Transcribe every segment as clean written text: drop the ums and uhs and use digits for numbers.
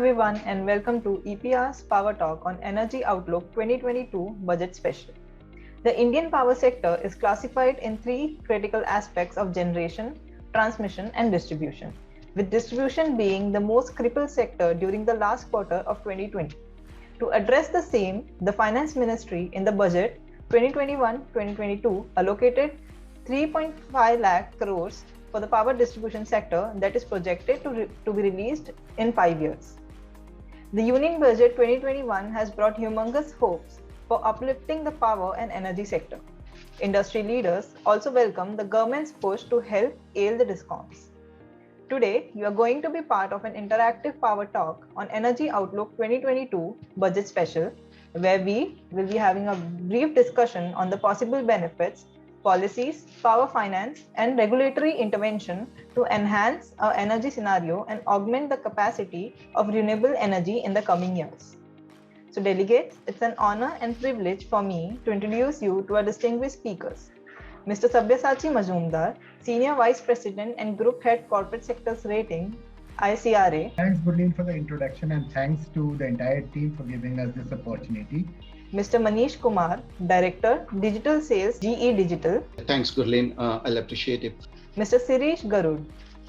everyone and welcome to EPR's Power Talk on Energy Outlook 2022 Budget Special. The Indian power sector is classified in three critical aspects of generation, transmission and distribution, with distribution being the most crippled sector during the last quarter of 2020. To address the same, the Finance Ministry in the budget 2021-2022 allocated 3.5 lakh crores for the power distribution sector that is projected to be released in 5 years. The Union Budget 2021 has brought humongous hopes for uplifting the power and energy sector. Industry leaders also welcome the government's push to help ail the DISCOMs. Today, you are going to be part of an interactive power talk on Energy Outlook 2022 Budget Special, where we will be having a brief discussion on the possible benefits, policies, power finance, and regulatory intervention to enhance our energy scenario and augment the capacity of renewable energy in the coming years. So delegates, it's an honor and privilege for me to introduce you to our distinguished speakers. Mr. Sabyasachi Majumdar, Senior Vice President and Group Head Corporate Sectors Rating, ICRA. Thanks, Gurleen, for the introduction and thanks to the entire team for giving us this opportunity. Mr. Manish Kumar, Director, Digital Sales, GE Digital. Thanks, Gurleen. I'll appreciate it. Mr. Sirish Garud,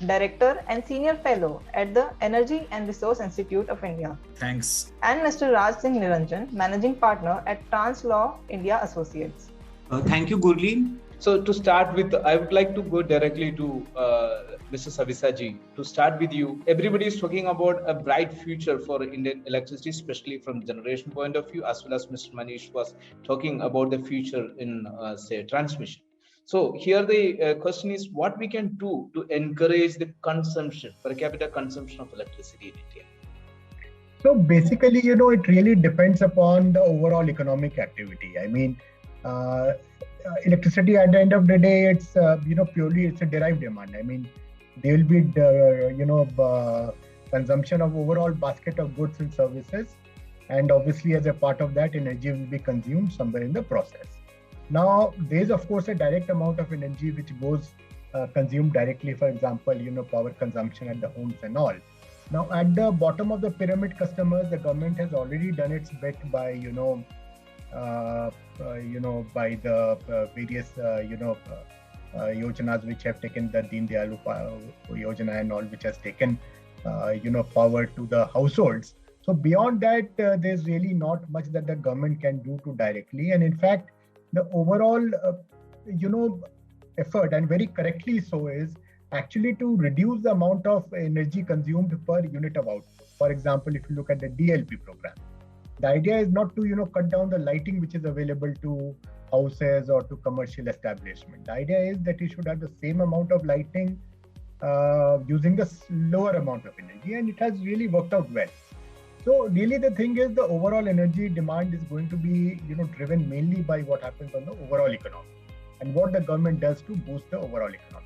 Director and Senior Fellow at the Energy and Resource Institute of India. Thanks. And Mr. Raj Singh Niranjan, Managing Partner at Translaw India Associates. Thank you, Gurleen. So to start with, I would like to go directly to Mr. Savisaji. To start with you, everybody is talking about a bright future for Indian electricity, especially from generation point of view, as well as Mr. Manish was talking about the future in, say, transmission. So here the question is what we can do to encourage the consumption, per capita consumption of electricity in India. So basically, it really depends upon the overall economic activity. I mean, electricity at the end of the day, it's purely it's a derived demand. I mean, there will be consumption of overall basket of goods and services, and obviously as a part of that, energy will be consumed somewhere in the process. Now, there is of course a direct amount of energy which goes consumed directly. For example, power consumption at the homes and all. Now, at the bottom of the pyramid customers, the government has already done its bit by by the various yojanas which have taken the Deen Dayal Yojana and all, which has taken power to the households. So beyond that, there's really not much that the government can do to directly. And in fact, the overall effort, and very correctly so, is actually to reduce the amount of energy consumed per unit of output. For example, if you look at the DLP program, the idea is not to cut down the lighting which is available to houses or to commercial establishment. The idea is that you should have the same amount of lighting using the lower amount of energy, and it has really worked out well. So really the thing is the overall energy demand is going to be driven mainly by what happens on the overall economy and what the government does to boost the overall economy.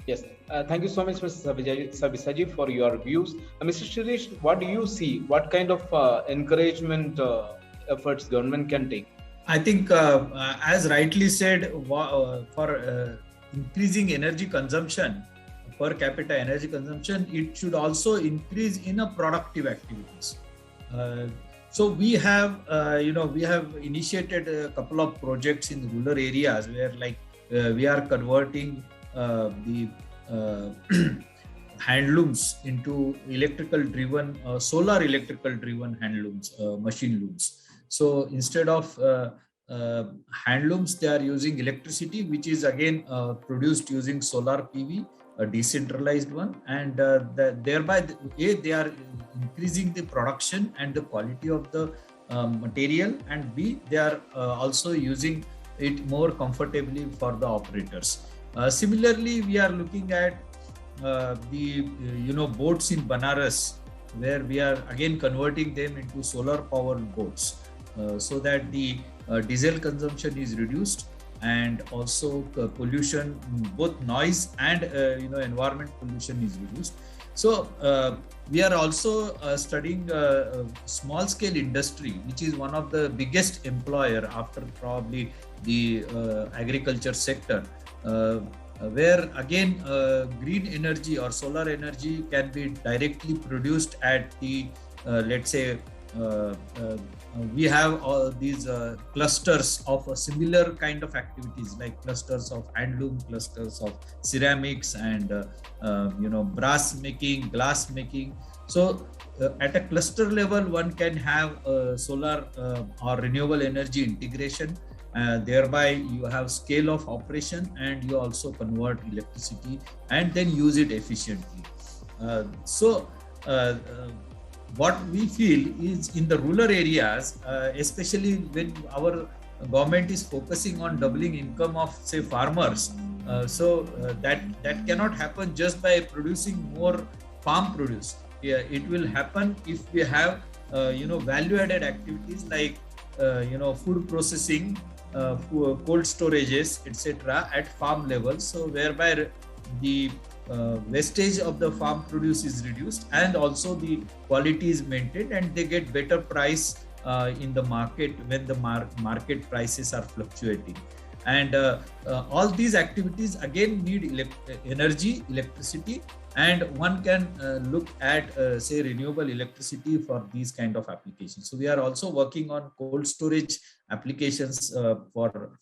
Yes, thank you so much, Mr. Savisaji, for your views. Mr. Shirish, what do you see? What kind of encouragement efforts government can take? I think, as rightly said, for increasing energy consumption, per capita energy consumption, it should also increase in a productive activities. So we have initiated a couple of projects in rural areas where we are converting the handlooms into solar electrical driven handlooms, machine looms. So instead of handlooms, they are using electricity, which is again produced using solar PV, a decentralized one, and thereby they are increasing the production and the quality of the material, and B, they are also using it more comfortably for the operators. Similarly, we are looking at the boats in Banaras, where we are again converting them into solar powered boats, so that the diesel consumption is reduced, and also pollution, both noise and environment pollution is reduced. So we are also studying small scale industry, which is one of the biggest employer after probably the agriculture sector. where again green energy or solar energy can be directly produced at the let's say we have all these clusters of a similar kind of activities, like clusters of handloom, clusters of ceramics, and brass making, glass making. So at a cluster level, one can have solar or renewable energy integration. Thereby you have scale of operation, and you also convert electricity and then use it efficiently. What we feel is in the rural areas, especially when our government is focusing on doubling income of say farmers, that cannot happen just by producing more farm produce. It will happen if we have value added activities like food processing, cold storages, etc. at farm level, so whereby the wastage of the farm produce is reduced, and also the quality is maintained, and they get better price in the market when the market prices are fluctuating. And all these activities again need electricity, and one can look at say renewable electricity for these kind of applications. So we are also working on cold storage applications for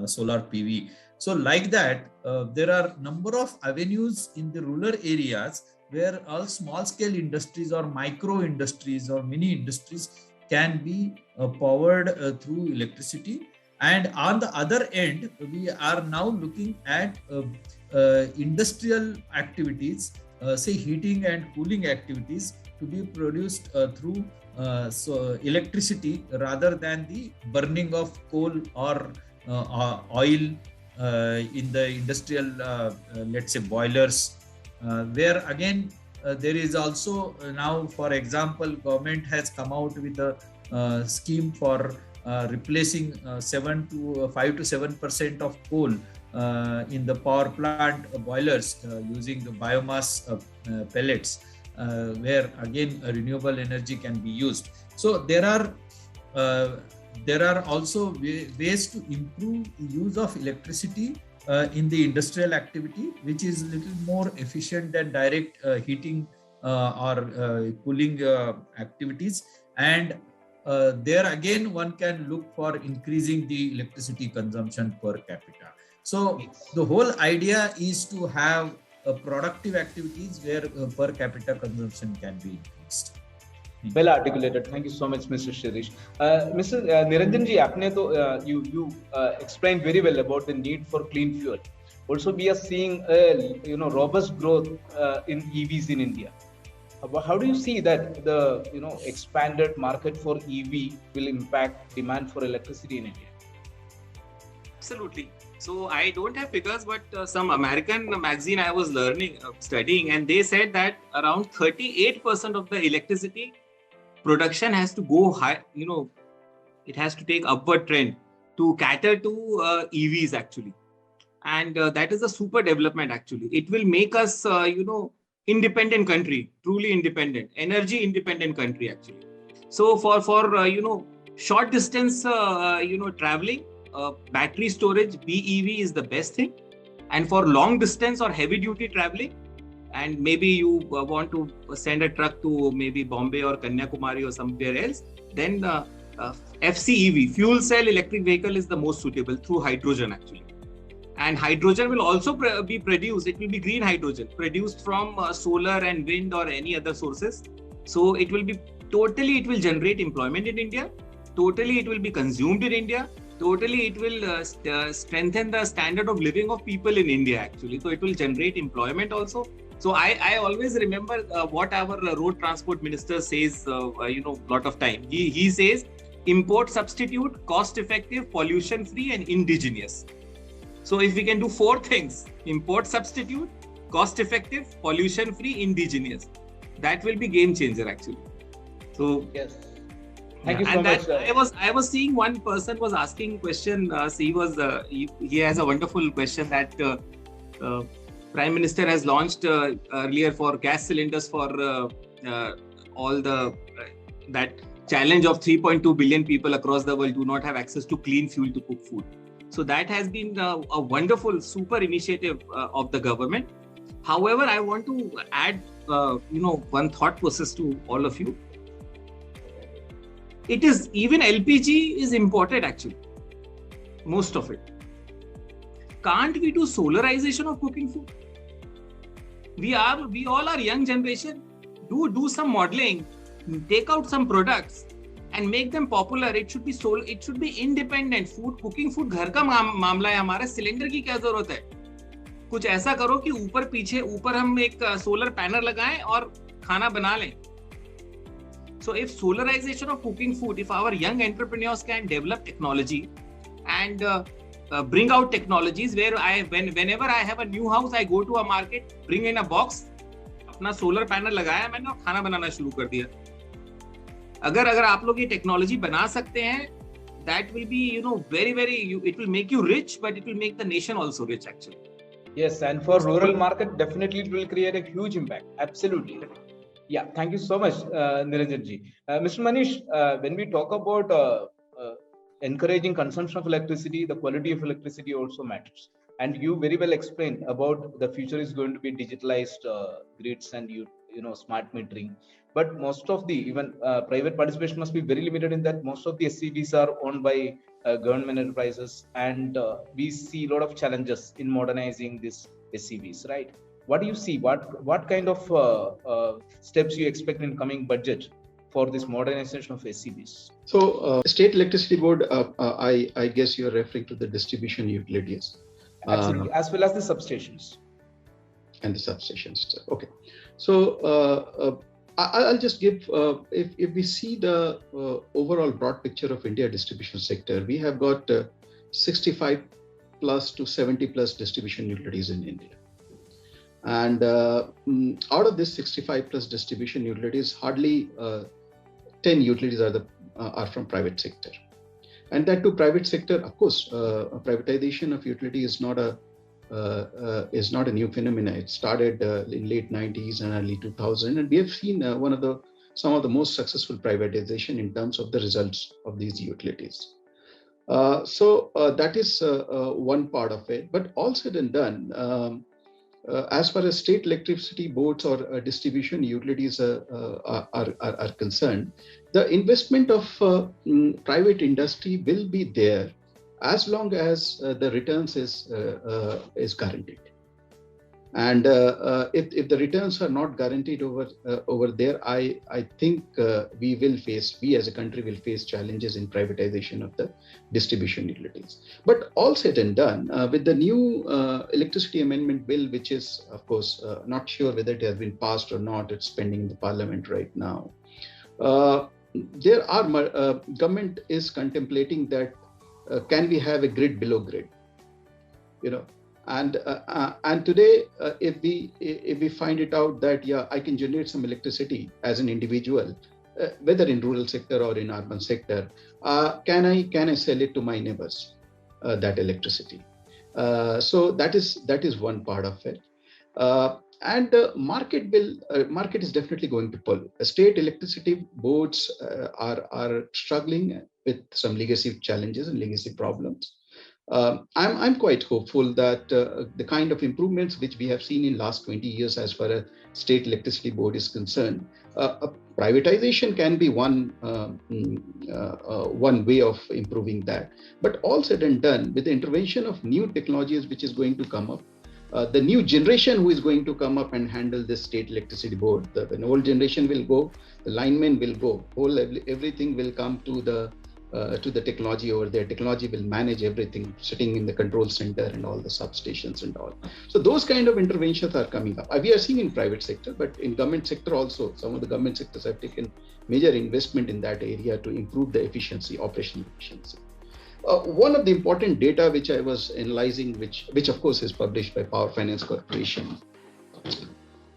solar PV. So like that, there are number of avenues in the rural areas where all small scale industries or micro industries or mini industries can be powered through electricity. And on the other end, we are now looking at industrial activities, say heating and cooling activities, to be produced through electricity rather than the burning of coal or oil in the industrial, let's say boilers, where again there is also now, for example, government has come out with a scheme for replacing 5 to 7% of coal in the power plant boilers using the biomass pellets, where again renewable energy can be used. So there are also ways to improve the use of electricity in the industrial activity, which is a little more efficient than direct heating or cooling activities. And there again, one can look for increasing the electricity consumption per capita. So the whole idea is to have productive activities where per capita consumption can be increased. Well articulated. Thank you so much, Mr. Shirish. Mr. Niranjan ji, you explained very well about the need for clean fuel. Also, we are seeing robust growth in EVs in India. How do you see that the expanded market for EV will impact demand for electricity in India? Absolutely. So I don't have figures, but some American magazine I was studying, and they said that around 38% of the electricity production has to go high. It has to take upward trend to cater to EVs actually, and that is a super development actually. It will make us independent country, truly independent, energy independent country actually. So for short distance traveling, battery storage BEV is the best thing. And for long distance or heavy duty traveling, and maybe you want to send a truck to maybe Bombay or Kanyakumari or somewhere else, then FCEV, fuel cell electric vehicle, is the most suitable through hydrogen actually. And hydrogen will also be produced. It will be green hydrogen produced from solar and wind or any other sources. So it will be it will generate employment in India. Totally, it will be consumed in India. Totally, it will strengthen the standard of living of people in India actually. So it will generate employment also. So I always remember what our road transport minister says, lot of time. He says import substitute, cost effective, pollution free and indigenous. So if we can do 4 things: import substitute, cost effective, pollution free, indigenous, that will be game changer actually. So yes. Thank you so much. I was seeing one person was asking question. He has a wonderful question that Prime Minister has launched earlier for gas cylinders for all the that challenge of 3.2 billion people across the world do not have access to clean fuel to cook food. So that has been a wonderful, super initiative of the government. However, I want to add, one thought process to all of you. It is even LPG is imported actually, most of it. Can't we do solarization of cooking food? We all are young generation. Do some modeling, take out some products and make them popular. It should be independent food. Cooking food घर का मामला है हमारा. Cylinder की क्या जरूरत है? कुछ ऐसा करो कि ऊपर हम एक सोलर पैनल लगाएं और खाना बना लें. So if solarization of cooking food, if our young entrepreneurs can develop technology and bring out technologies where whenever I have a new house, I go to a market, bring in a box, अपना solar panel लगाया मैंने और खाना बनाना शुरू कर दिया. अगर आप लोग ये टेक्नोलॉजी बना सकते हैं, that will be it will make you rich, but it will make the nation also rich actually. Yes, and for rural market, definitely it will create a huge impact. Absolutely. Yeah, thank you so much, Niranjan ji. Mr. Manish, when we talk about encouraging consumption of electricity, the quality of electricity also matters. And you very well explained about the future is going to be digitalized grids and smart metering. But most of the even private participation must be very limited in that. Most of the SCVs are owned by government enterprises, and we see a lot of challenges in modernizing these SCVs, right? What do you see? What kind of steps you expect in coming budget for this modernization of SCVs? So, State Electricity Board, I guess you're referring to the distribution utilities. Absolutely, as well as the substations. And the substations. Okay. So, I'll just give, if we see the overall broad picture of India distribution sector, we have got 65 plus to 70 plus distribution utilities in India. And out of this 65 plus distribution utilities, hardly 10 utilities are from private sector. And that too, private sector, of course, privatization of utility is not a new phenomenon. It started in late 90s and early 2000, and we have seen some of the most successful privatization in terms of the results of these utilities. So that is one part of it. But all said and done, as far as state electricity boards or distribution utilities are concerned, the investment of private industry will be there as long as the returns is guaranteed. And if the returns are not guaranteed over there, I think we as a country will face challenges in privatization of the distribution utilities. But all said and done, with the new electricity amendment bill, which is of course not sure whether it has been passed or not, it's pending in the parliament right now. Government is contemplating that can we have a grid below grid, and today if we find it out that I can generate some electricity as an individual, whether in rural sector or in urban sector, can I sell it to my neighbors, that electricity? So that is one part of it. And market is definitely going to pull. State electricity boards are struggling with some legacy challenges and legacy problems. I'm quite hopeful that the kind of improvements which we have seen in last 20 years as far as state electricity board is concerned, privatization can be one way of improving that. But all said and done, with the intervention of new technologies which is going to come up, the new generation who is going to come up and handle this state electricity board, the old generation will go, the linemen will go, everything will come to the technology over there. Technology will manage everything, sitting in the control center and all the substations and all. So those kind of interventions are coming up. We are seeing in private sector, but in government sector also, some of the government sectors have taken major investment in that area to improve the efficiency, operational efficiency. One of the important data which I was analyzing, which of course is published by Power Finance Corporation.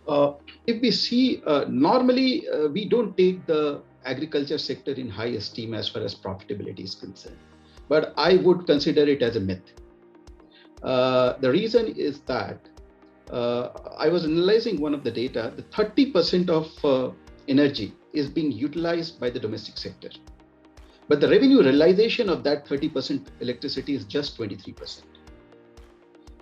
If we see, normally we don't take the agriculture sector in high esteem as far as profitability is concerned, but I would consider it as a myth. The reason is that I was analyzing one of the data, the 30% of energy is being utilized by the domestic sector. But the revenue realization of that 30% electricity is just 23%.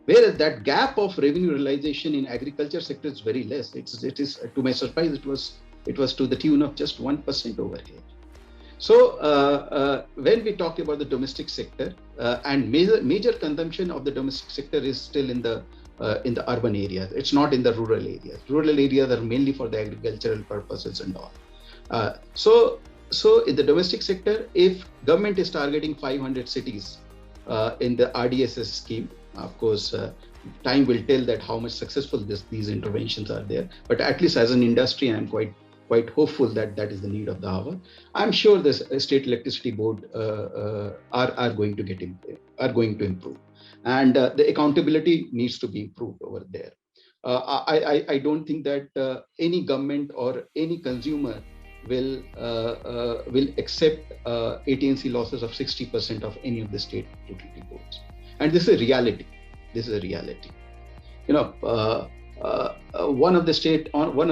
Whereas that gap of revenue realization in agriculture sector is very less. It is to my surprise, it was to the tune of just 1% over here. So when we talk about the domestic sector and major consumption of the domestic sector is still in the urban areas. It's not in the rural areas. Rural areas are mainly for the agricultural purposes and all. So in the domestic sector, if government is targeting 500 cities in the RDSS scheme, of course, time will tell that how much successful these interventions are there. But at least as an industry, I'm quite hopeful that that is the need of the hour. I'm sure the state electricity board are going to improve, and the accountability needs to be improved over there. I don't think that any government or any consumer will accept AT&C losses of 60% of any of the state utility boards, and this is a reality. One of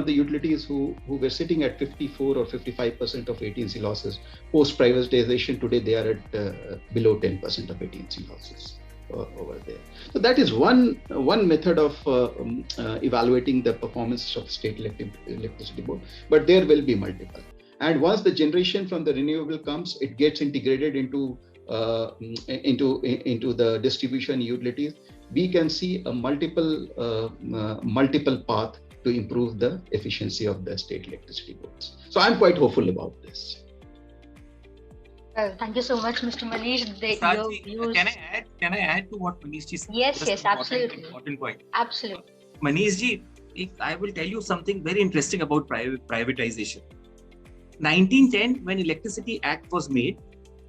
the utilities who were sitting at 54 or 55% of AT&C losses post privatization, today they are at below 10% of AT&C losses over there. So that is one method of evaluating the performance of state electricity board, but there will be multiple. And once the generation from the renewable comes, it gets integrated into the distribution utilities. We can see a multiple path to improve the efficiency of the state electricity boards. So I'm quite hopeful about this. Thank you so much, Mr. Manish. Can I add to what Manish ji said? Yes, absolutely. Important point. Absolutely. Manish ji, I will tell you something very interesting about privatization. 1910, when Electricity Act was made,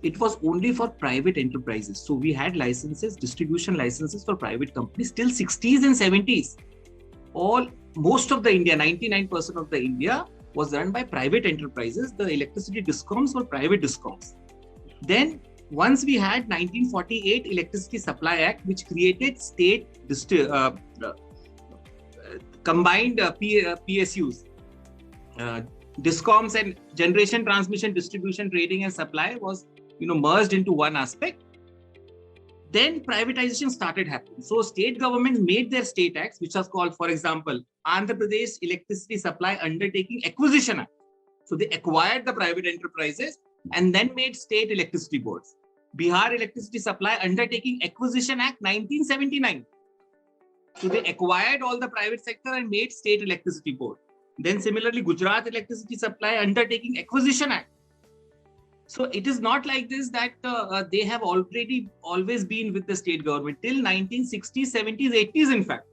it was only for private enterprises. So we had licenses, distribution licenses for private companies till 60s and 70s. Most of the India, 99% of the India was run by private enterprises. The electricity DISCOMs were private DISCOMs. Then once we had 1948 Electricity Supply Act, which created state combined PSUs, DISCOMs and generation, transmission, distribution, trading and supply was merged into one aspect. Then privatization started happening. So state governments made their state acts, which was called, for example, Andhra Pradesh Electricity Supply Undertaking Acquisition Act. So they acquired the private enterprises and then made state electricity boards. Bihar Electricity Supply Undertaking Acquisition Act 1979. So they acquired all the private sector and made state electricity board. Then similarly, Gujarat Electricity Supply Undertaking Acquisition Act. So it is not like this that they have always been with the state government till 1960s, 70s, 80s. In fact,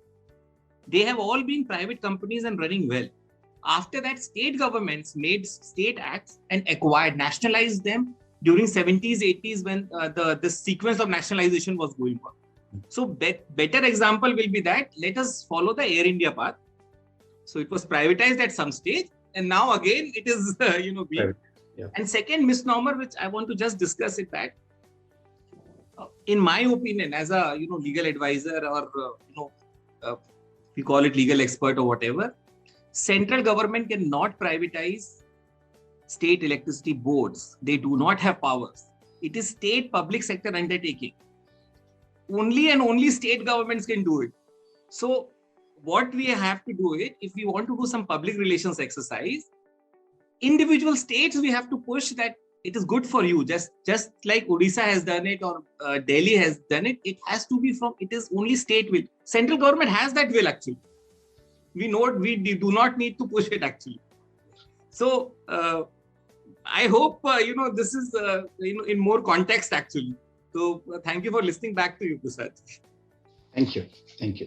they have all been private companies and running well. After that, state governments made state acts and nationalized them during 70s, 80s when the sequence of nationalization was going on. So better example will be that let us follow the Air India path. So it was privatized at some stage, and now again it is being. Yeah. And second misnomer, which I want to just discuss, is that, in my opinion, as a legal advisor or we call it legal expert or whatever, central government cannot privatize state electricity boards. They do not have powers. It is state public sector undertaking. Only and only state governments can do it. So what we have to do it, if we want to do some public relations exercise, individual states, we have to push that it is good for you. Just like Odisha has done it or Delhi has done it, it has to be it is only state will. Central government has that will actually. We do not need to push it actually. So I hope, this is, in more context actually. So thank you for listening. Back to you, Prasad. Thank you. Thank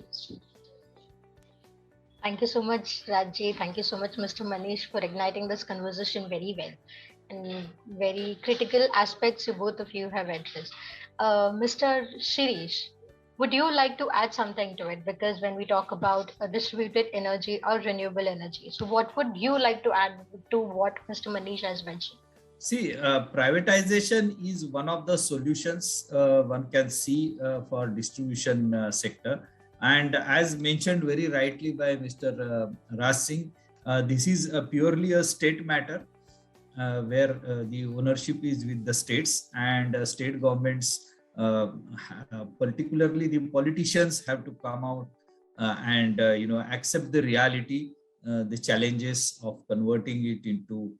you so much, Rajji. Thank you so much, Mr. Manish, for igniting this conversation very well. And very critical aspects both of you have addressed. Mr. Shirish, would you like to add something to it? Because when we talk about distributed energy or renewable energy, so what would you like to add to what Mr. Manish has mentioned? See, privatization is one of the solutions one can see for distribution sector. And as mentioned very rightly by Mr. Raj Singh, this is purely a state matter. where the ownership is with the states, and state governments, particularly the politicians, have to come out and accept the reality, the challenges of converting it into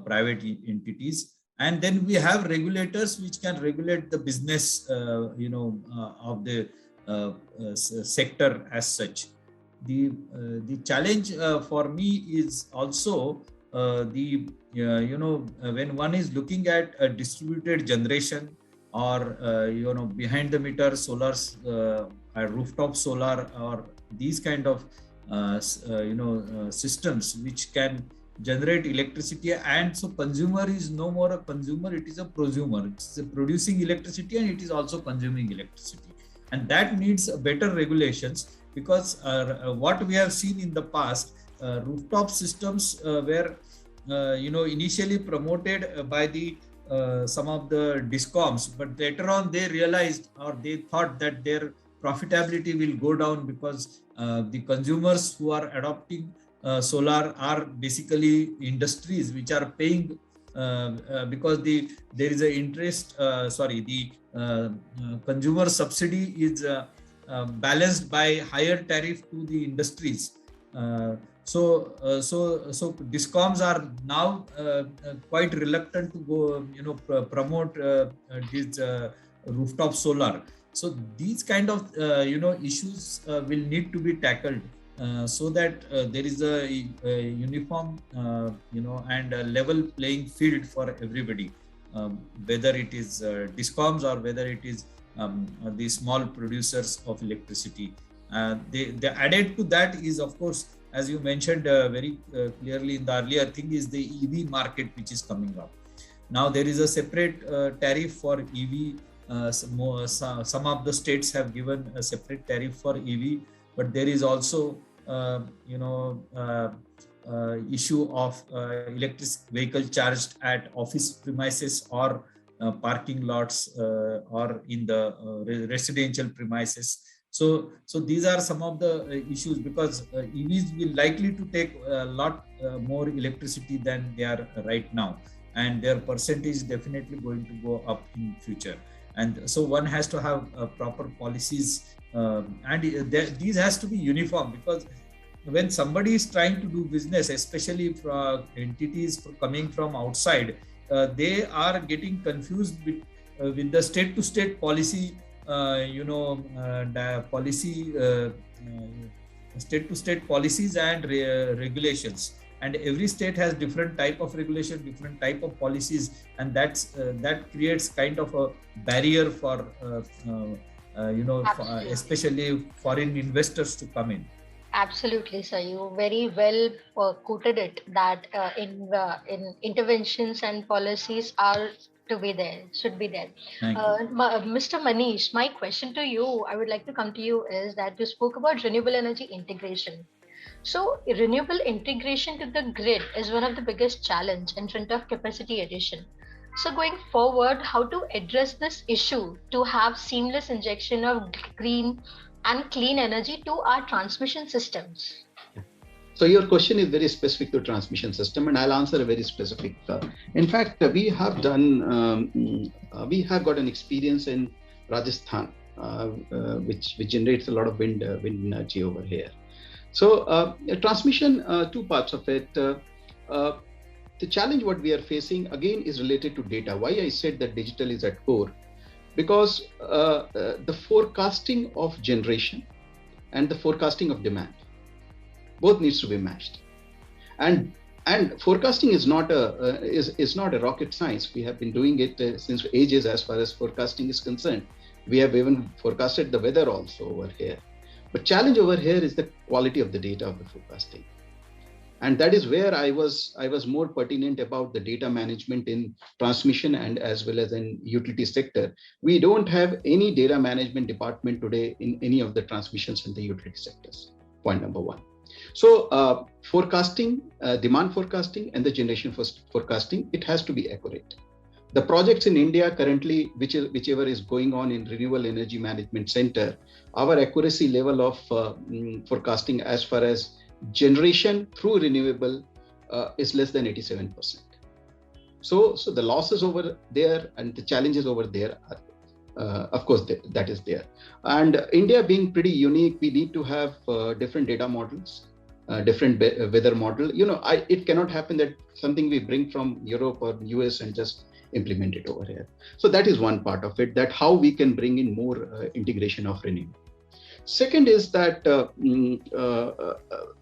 private entities. And then we have regulators which can regulate the business of the sector as such. The challenge for me is also when one is looking at a distributed generation, or behind the meter solar, rooftop solar, or these kind of systems which can generate electricity, and so consumer is no more a consumer, it is a prosumer. It's producing electricity and it is also consuming electricity, and that needs better regulations, because what we have seen in the past, rooftop systems were initially promoted by the some of the DISCOMs, but later on they realized, or they thought, that their profitability will go down, because the consumers who are adopting solar are basically industries which are paying because there is a interest, the consumer subsidy is balanced by higher tariff to the industries. So DISCOMs are now quite reluctant to go, promote this rooftop solar. So these kind of issues will need to be tackled, so that there is a uniform and a level playing field for everybody, whether it is DISCOMs or whether it is the small producers of electricity. The added to that is, of course, as you mentioned very clearly in the earlier thing, is the EV market which is coming up. Now there is a separate tariff for EV. Some of the states have given a separate tariff for EV, but there is also issue of electric vehicle charged at office premises, or parking lots, or in the residential premises. So these are some of the issues, because EVs will likely to take a lot more electricity than they are right now, and their percentage is definitely going to go up in future. And so one has to have proper policies, and these has to be uniform, because when somebody is trying to do business, especially for entities coming from outside, they are getting confused with the state-to-state policy, state-to-state policies and regulations. And every state has different type of regulation, different type of policies, and that creates kind of a barrier for especially foreign investors to come in. Absolutely, sir. You very well quoted it, that in interventions and policies are to be there, should be there. Mr. Manish, my question to you, I would like to come to you, is that you spoke about renewable energy integration. So renewable integration to the grid is one of the biggest challenge in front of capacity addition. So going forward, how to address this issue to have seamless injection of green and clean energy to our transmission systems? So your question is very specific to transmission system, and I'll answer a very specific. In fact, we have got an experience in Rajasthan, which generates a lot of wind energy over here. So transmission, two parts of it. The challenge what we are facing again is related to data. Why I said that digital is at core? Because the forecasting of generation and the forecasting of demand, both needs to be matched. And forecasting is not a rocket science. We have been doing it since ages as far as forecasting is concerned. We have even forecasted the weather also over here. But challenge over here is the quality of the data of the forecasting. And that is where I was more pertinent about the data management in transmission and as well as in utility sector. We don't have any data management department today in any of the transmissions in the utility sectors. Point number one. So forecasting, demand forecasting and the generation forecasting, it has to be accurate. The projects in India currently, whichever is going on in Renewable Energy Management Center, our accuracy level of forecasting as far as generation through renewable is less than 87%. So the losses over there and the challenges over there are, of course, that is there. And India being pretty unique, we need to have different data models, different weather model. It cannot happen that something we bring from Europe or US and just implement it over here. So that is one part of it, that how we can bring in more integration of renewable. Second is that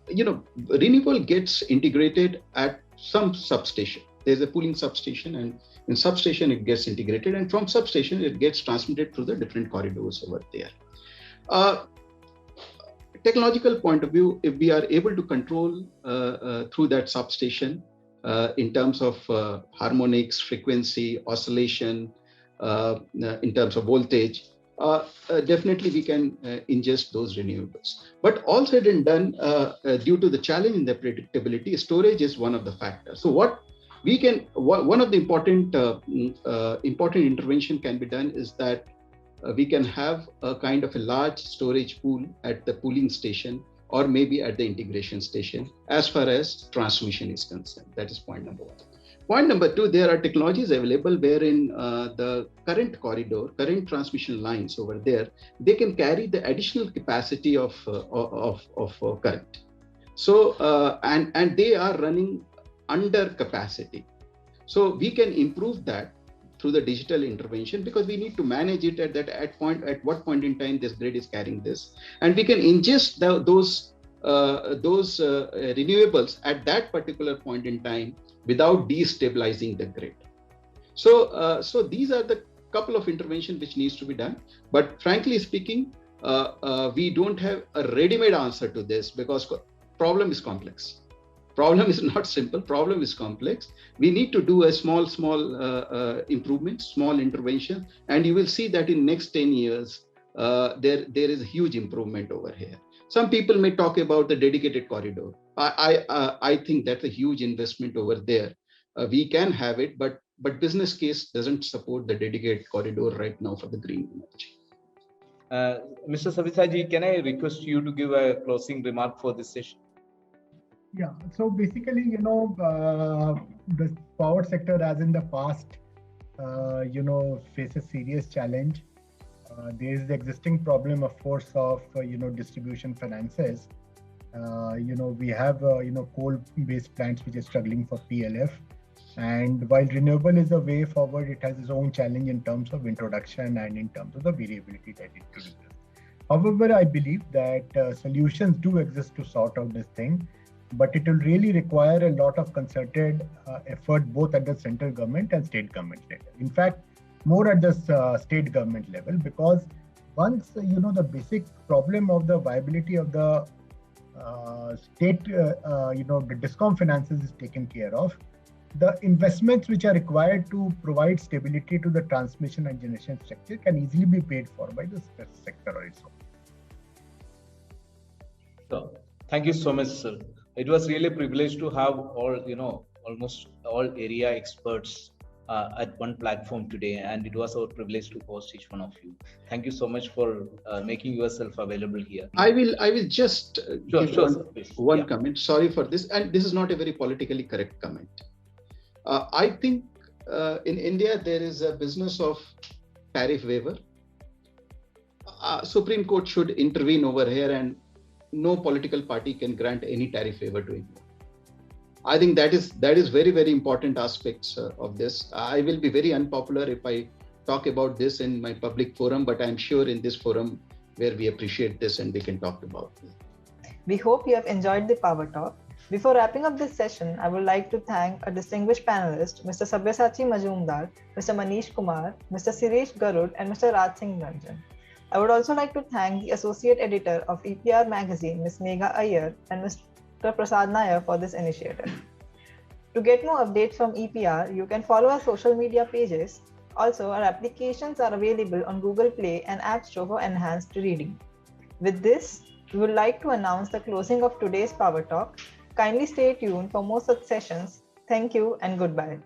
renewable gets integrated at some substation. There's a pooling substation, and in substation it gets integrated, and from substation it gets transmitted through the different corridors over there. Technological point of view, if we are able to control through that substation in terms of harmonics, frequency, oscillation, in terms of voltage, definitely we can ingest those renewables. But all said and done, due to the challenge in the predictability, storage is one of the factors. So one of the important intervention can be done is that we can have a kind of a large storage pool at the pooling station, or maybe at the integration station, as far as transmission is concerned. That is point number one. Point number two, there are technologies available wherein the current corridor, current transmission lines over there, they can carry the additional capacity of current. So, and they are running under capacity. So we can improve that through the digital intervention, because we need to manage it at what point in time this grid is carrying this, and we can ingest those renewables at that particular point in time without destabilizing the grid. So these are the couple of interventions which needs to be done. But frankly speaking, we don't have a ready-made answer to this, because problem is complex. Problem is not simple, problem is complex. We need to do a small improvement, small intervention, and you will see that in next 10 years, there is a huge improvement over here. Some people may talk about the dedicated corridor. I think that's a huge investment over there. We can have it, but business case doesn't support the dedicated corridor right now for the green energy. Mr. Savisaji, can I request you to give a closing remark for this session? Yeah, so basically, the power sector, as in the past, faces serious challenge. There is the existing problem, of course, of distribution finances. We have coal-based plants which are struggling for PLF, and while renewable is a way forward, it has its own challenge in terms of introduction and in terms of the variability that it produces. However, I believe that solutions do exist to sort out this thing, but it will really require a lot of concerted effort both at the central government and state government level. In fact, more at the state government level, because once the basic problem of the viability of the state, the DISCOM finances is taken care of, the investments which are required to provide stability to the transmission and generation structure can easily be paid for by the sector on its own. So, thank you so much, sir. It was really a privilege to have all, almost all area experts at one platform today, and it was our privilege to host each one of you. Thank you so much for making yourself available here. I will just give one comment. Sorry for this, and this is not a very politically correct comment. I think in India there is a business of tariff waiver. Supreme Court should intervene over here, and no political party can grant any tariff waiver to India. I think that is very, very important aspects of this. I will be very unpopular if I talk about this in my public forum, but I'm sure in this forum where we appreciate this and we can talk about it. We hope you have enjoyed the Power Talk. Before wrapping up this session, I would like to thank a distinguished panelist, Mr. Sabyasachi Majumdar, Mr. Manish Kumar, Mr. Siresh Garud, and Mr. Raj Singh Ranjan. I would also like to thank the Associate Editor of EPR magazine, Ms. Megha Iyer, and Mr. Prasad Nair for this initiative. To get more updates from EPR, you can follow our social media pages. Also, our applications are available on Google Play and App Store for enhanced reading. With this, we would like to announce the closing of today's Power Talk. Kindly stay tuned for more such sessions. Thank you and goodbye.